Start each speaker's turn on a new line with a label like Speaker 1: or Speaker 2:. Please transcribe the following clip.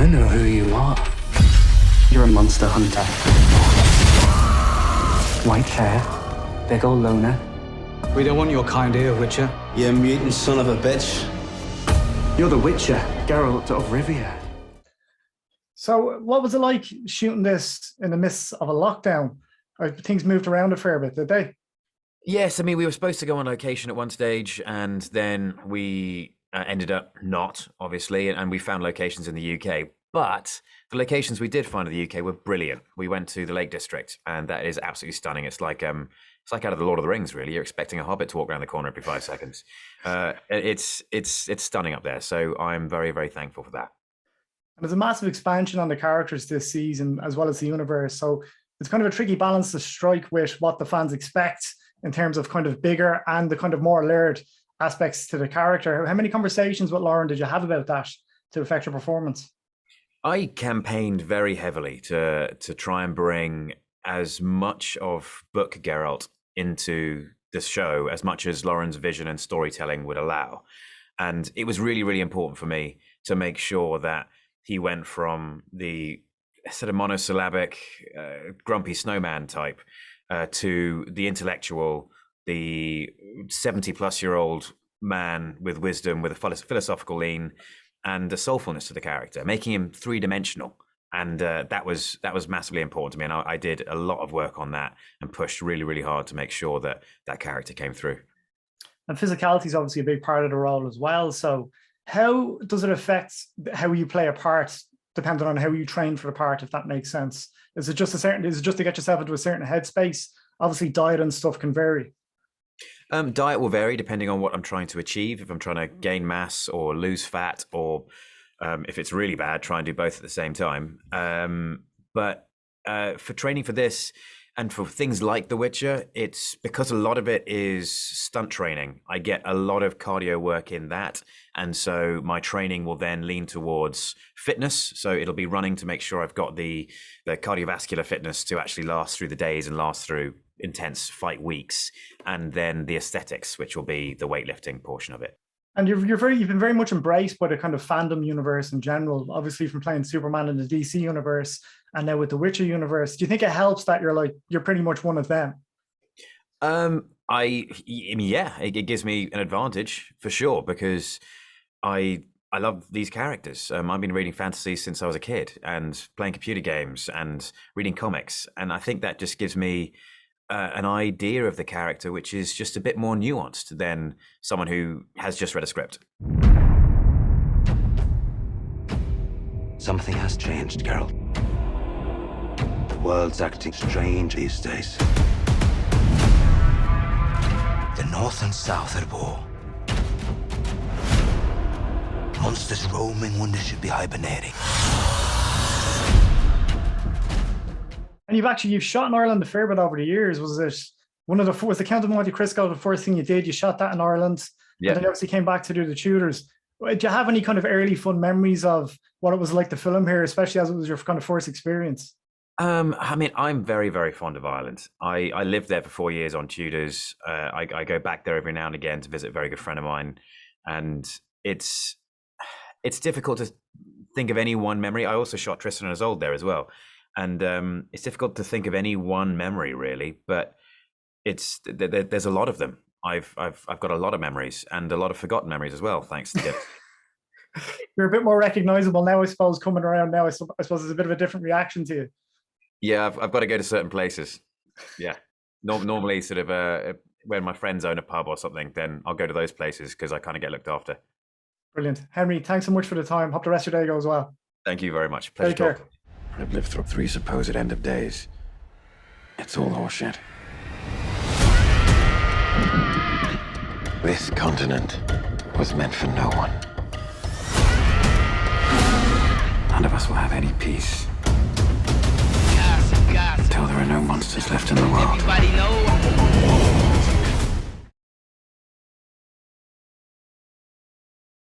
Speaker 1: know who you are. You're a monster hunter. White hair, big ol' loner.
Speaker 2: We don't want your kind here, Witcher.
Speaker 3: You mutant son of a bitch.
Speaker 1: You're the Witcher, Geralt of Rivia.
Speaker 4: So what was it like shooting this in the midst of a lockdown? Things moved around a fair bit, did they?
Speaker 5: Yes, I mean, we were supposed to go on location at one stage, and then we ended up not, obviously, and we found locations in the UK. But the locations we did find in the UK were brilliant. We went to the Lake District, and that is absolutely stunning. It's like out of the Lord of the Rings, really. You're expecting a hobbit to walk around the corner every 5 seconds. It's stunning up there. So I'm very, very thankful for that.
Speaker 4: And there's a massive expansion on the characters this season, as well as the universe. So it's kind of a tricky balance to strike with what the fans expect in terms of kind of bigger and the kind of more layered aspects to the character. How many conversations with Lauren did you have about that to affect your performance?
Speaker 5: I campaigned very heavily to try and bring as much of Book Geralt into the show as much as Lauren's vision and storytelling would allow. And it was really, really important for me to make sure that he went from the sort of monosyllabic, grumpy snowman type to the intellectual, the 70-plus-year-old man with wisdom, with a philosophical lean, and a soulfulness to the character, making him three-dimensional. And that was massively important to me. And I did a lot of work on that and pushed really, really hard to make sure that that character came through.
Speaker 4: And physicality is obviously a big part of the role as well. So how does it affect how you play a part, depending on how you train for the part, if that makes sense? Is it just to get yourself into a certain headspace? Obviously, diet and stuff can vary.
Speaker 5: Diet will vary depending on what I'm trying to achieve. If I'm trying to gain mass or lose fat, or if it's really bad, try and do both at the same time. But for training for this and for things like The Witcher, it's because a lot of it is stunt training. I get a lot of cardio work in that. And so my training will then lean towards fitness. So it'll be running to make sure I've got the cardiovascular fitness to actually last through the days and last through intense fight weeks. And then the aesthetics, which will be the weightlifting portion of it.
Speaker 4: And you've been very much embraced by the kind of fandom universe in general, obviously from playing Superman in the DC universe and now with the Witcher universe. Do you think it helps that you're pretty much one of them?
Speaker 5: It gives me an advantage for sure, because I love these characters. I've been reading fantasy since I was a kid and playing computer games and reading comics. And I think that just gives me an idea of the character, which is just a bit more nuanced than someone who has just read a script.
Speaker 6: Something has changed, Geralt. The world's acting strange these days. The North and South are at war. Monsters roaming when they should be hibernating.
Speaker 4: And you've shot in Ireland a fair bit over the years. Was the Count of Monte Cristo the first thing you did? You shot that in Ireland,
Speaker 5: yeah.
Speaker 4: And then you obviously came back to do the Tudors. Do you have any kind of early fun memories of what it was like to film here, especially as it was your kind of first experience?
Speaker 5: I mean, I'm very, very fond of Ireland. I lived there for 4 years on Tudors. I go back there every now and again to visit a very good friend of mine, and it's difficult to think of any one memory. I also shot Tristan and Isolde there as well. And it's difficult to think of any one memory really, but there's a lot of them. I've got a lot of memories and a lot of forgotten memories as well, thanks to Gibbs.
Speaker 4: You're a bit more recognizable now, I suppose, coming around now. I suppose there's a bit of a different reaction to you.
Speaker 5: Yeah, I've got to go to certain places. Yeah, normally sort of when my friends own a pub or something, then I'll go to those places because I kind of get looked after.
Speaker 4: Brilliant. Henry, thanks so much for the time. Hope the rest of your day goes well.
Speaker 5: Thank you very much. Pleasure
Speaker 4: Take care.
Speaker 5: talking.
Speaker 7: I've lived through 3 supposed end of days. It's all horseshit. This continent was meant for no one. None of us will have any peace. Until there are no monsters left in the world.